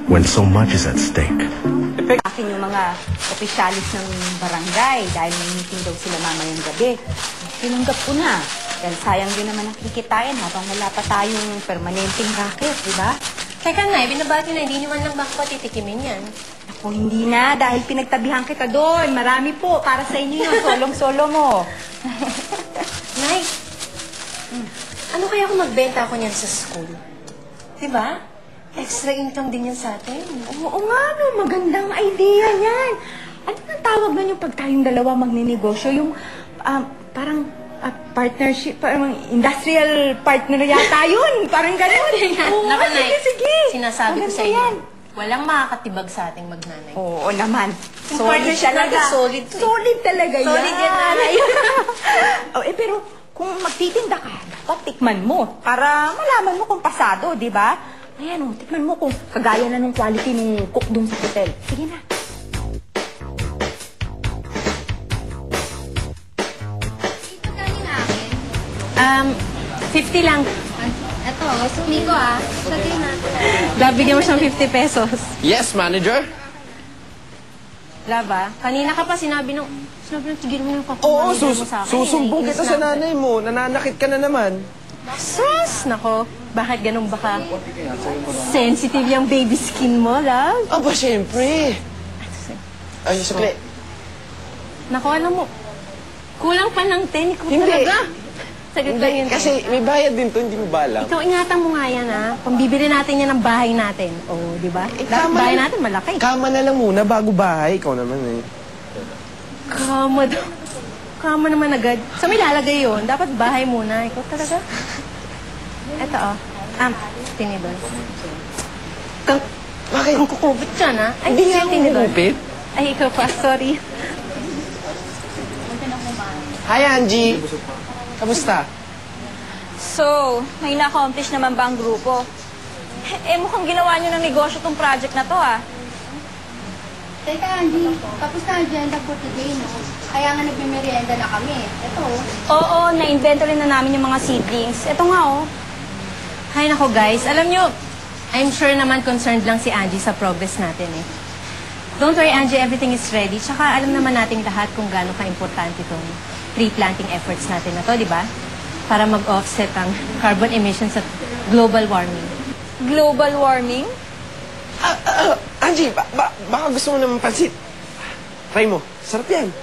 when so much is at stake. Akin yung mga opisyalis ng barangay dahil may meeting daw sila mamayang gabi. Tinanggap ko na. Dahil sayang din naman ang kikitain habang wala pa tayong permanenteng racket, di ba? Teka nga, binabati na, hindi naman lang baka titikimin yan. Ako, hindi na. Dahil pinagtabihan kita doon. Marami po. Para sa inyo yun. Solong-solo mo. Nay, ano kaya kung magbenta ako niyan sa school? Diba? Extra income din yan sa atin. Oo nga, no. Magandang idea yan. Ano ang tawag na yung pag tayong dalawa magninegosyo? Yung parang partnership, parang industrial partner yata yun. Parang gano'n. Oo, Naku, Nay, sige. sinasabi ko Maganda sa inyo, yan. walang makakatibag sa ating magnanay. Oo naman. Yung partnership natin, solid to eh. Solid talaga yan. Solid yan, Nay. Pero kung magtitinda ka, dapat tikman mo. Para malaman mo kung pasado, di ba? Ayan, tikman mo kung kagaya na ng quality ng cook dun sa hotel. Sige na. Ito galing akin. 50 lang. Ito, sukli ko Lagay natin. Bigyan mo siyang 50 pesos. Yes, manager? Laba, kanina ka pa sinabi ng tigil mo yung Oo, kapamanager mo sa akin. susumbong Eh. kita sa nanay mo. Nananakit ka na naman. Sus! Nako, bakit ganun ba ka? Sensitive yung baby skin mo, love? Aba, syempre. Ay, sukli. Nako, alam mo, kulang pa ng 10 ko Hindi. talaga. Sagot lang yun. Kasi may bayad din to, hindi mo ba alam? Ikaw, ingatan mo nga yan, ha? Pambibili natin yan ng bahay natin. Oo, di ba? Bahay natin, malaki. Kama na lang muna bago bahay. Ikaw naman eh. Kama daw. Kama naman agad. Sa may lalagay yun, dapat bahay muna. Ikaw talaga. Eto, tinidor. Bakit? Ang kukubit dyan, ha? Ay, Hindi nga sa'yo, tinidor. kumupit. Ay, ikaw pa. Sorry. Hi, Angie. Kamusta? So, may na-accomplish naman ba ang grupo? Mukhang ginawa nyo ng negosyo tong project na to, Teka, Angie, tapos na agenda for today, no? Kaya nga nagme-merienda na kami. Ito, Oo, na-inventory na namin yung mga seedlings. Ito nga, Hay nako, guys. Alam nyo, I'm sure naman concerned lang si Angie sa progress natin, eh. Don't worry, Angie. Everything is ready. Tsaka alam naman nating lahat kung gaano ka-importante itong tree planting efforts natin na to, di ba? Para mag-offset ang carbon emissions at global warming. Global warming? Angie, baka gusto mo naman pansit. Try mo. Sarap yan.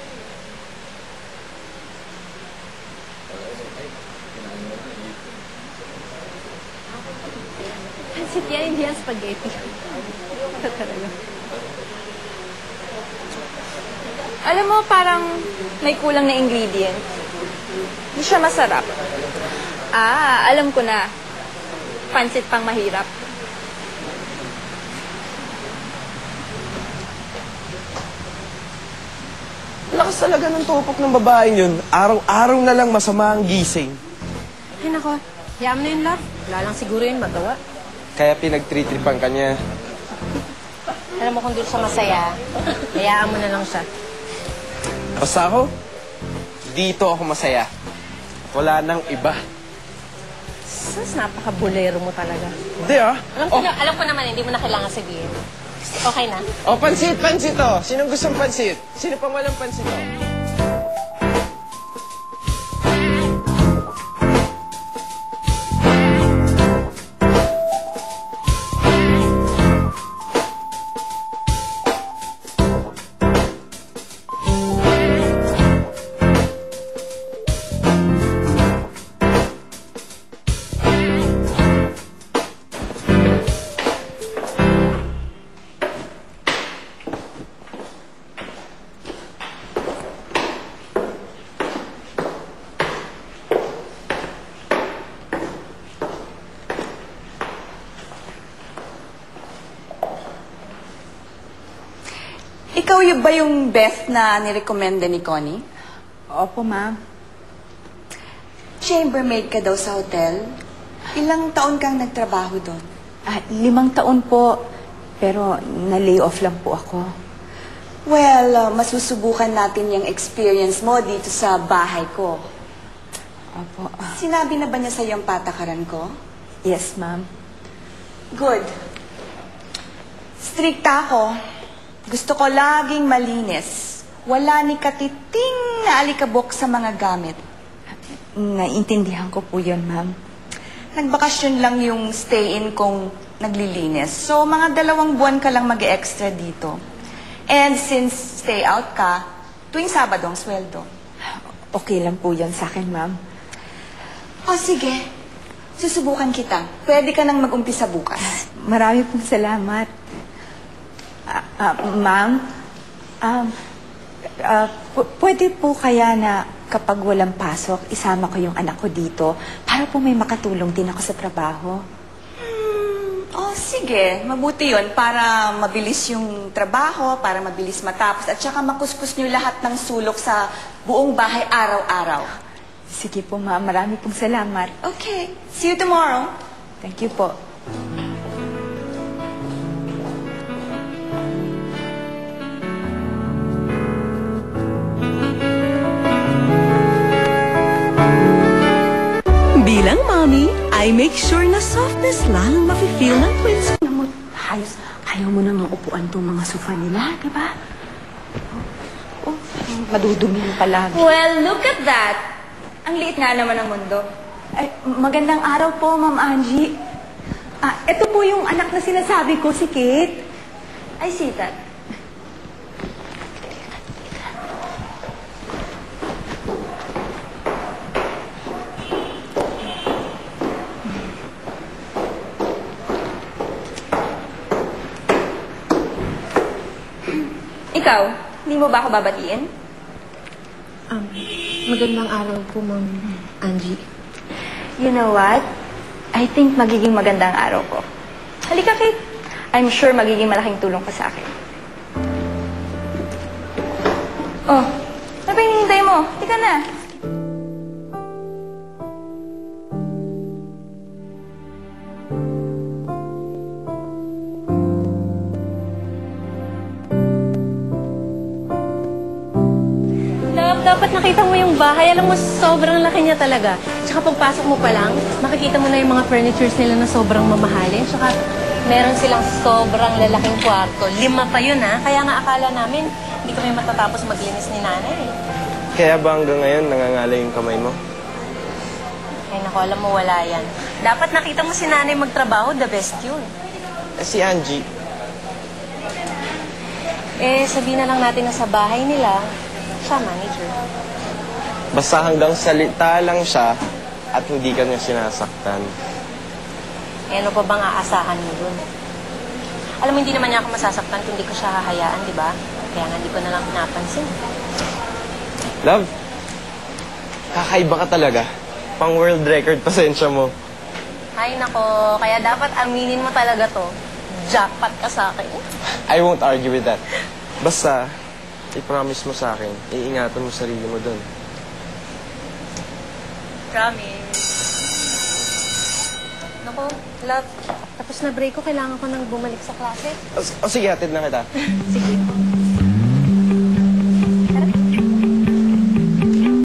Pansit yan, hindi yan spaghetti. Ito talaga. Alam mo, parang may kulang na ingredient. Hindi siya masarap. Alam ko na. Pansit pang mahirap. Lakas talaga ng tupok ng babaeng yun. Araw-araw na lang masama ang gising. Ay nako, hayaan mo na yun, love. Wala lang siguro yun magawa. Kaya pinagtritripan ka niya. Alam mo kung doon siya masaya, hayaan mo na lang siya. Basta ako, dito ako masaya. Wala nang iba. Sus, napaka-bolero mo talaga. Hindi Alam ko naman, hindi mo na kailangan sabihin. Okay na? pansit, pansit oh. Sinong gustong pansit? Sino pang walang pansit oh? Ikaw yung ba yung Beth na nirekomenda ni Connie? Opo, ma'am. Chambermaid ka daw sa hotel? Ilang taon kang nagtrabaho doon? 5 taon po. Pero na-lay off lang po ako. Well, masusubukan natin yung experience mo dito sa bahay ko. Opo. Sinabi na ba niya sa'yo ang patakaran ko? Yes, ma'am. Good. Strikta ako. Gusto ko laging malinis. Wala ni katiting na alikabok sa mga gamit. Naintindihan ko po yun, ma'am. Nagbakasyon lang yung stay-in kong naglilinis. So, mga 2 buwan ka lang mag-extra dito. And since stay out ka, tuwing Sabado ang sweldo. Okay lang po yun sa akin, ma'am. O sige, susubukan kita. Pwede ka nang mag-umpisa bukas. Marami pong salamat. Ma'am, pwede po kaya na kapag walang pasok, isama ko yung anak ko dito para po may makatulong din ako sa trabaho? Oh, sige. Mabuti yon para mabilis yung trabaho, para mabilis matapos, at saka makuskus nyo lahat ng sulok sa buong bahay araw-araw. Sige po, ma'am. Marami pong salamat. Okay. See you tomorrow. Thank you po. Bilang mommy, I make sure na softness lang ang mafe-feel ng twins. Alam mo, ayaw mo namang upuan tong mga sofa nila, di ba? Oh, madudumi yung palagi. Well, look at that. Ang liit nga naman ng mundo. Ay, magandang araw po, Ma'am Angie. Ito po yung anak na sinasabi ko, si Kate. I see that. Ikaw, hindi mo ba ako babatiin? Magandang araw po, Ma'am Angie. You know what? I think magiging magandang araw ko. Halika, Kate. I'm sure magiging malaking tulong ka sa akin. Oh, ano ba hinihintay mo? Tika na. Dapat nakita mo yung bahay. Alam mo, sobrang laki niya talaga. Tsaka pagpasok mo pa lang, makikita mo na yung mga furnitures nila na sobrang mamahalin. Tsaka meron silang sobrang lalaking kwarto. 5 pa yun, ha? Kaya nga akala namin, hindi kami matatapos maglinis ni nanay. Kaya ba hanggang ngayon nangangalay yung kamay mo? Ay, naku, alam mo, wala yan. Dapat nakita mo si nanay magtrabaho, the best yun. Si Angie, Sabihin na lang natin na sa bahay nila, siya manager. basta hanggang salita lang siya at hindi ka niya sinasaktan. Ano pa bang aasahan mo dun? Alam mo, hindi naman niya ako masasaktan kung hindi ko siya hahayaan, di ba? Kaya nga, hindi ko na lang pinapansin. Love, kakaiba ka talaga. Pang world record, pasensya mo. Ay, nako. Kaya dapat aminin mo talaga to. Jackpot ka sa akin. I won't argue with that. Basta, i-promise mo sa akin, iingatan mo sarili mo dun. Promise. Nako, love. Tapos na break ko. Kailangan ko nang bumalik sa klase. O sige, hatid na kita. Sige.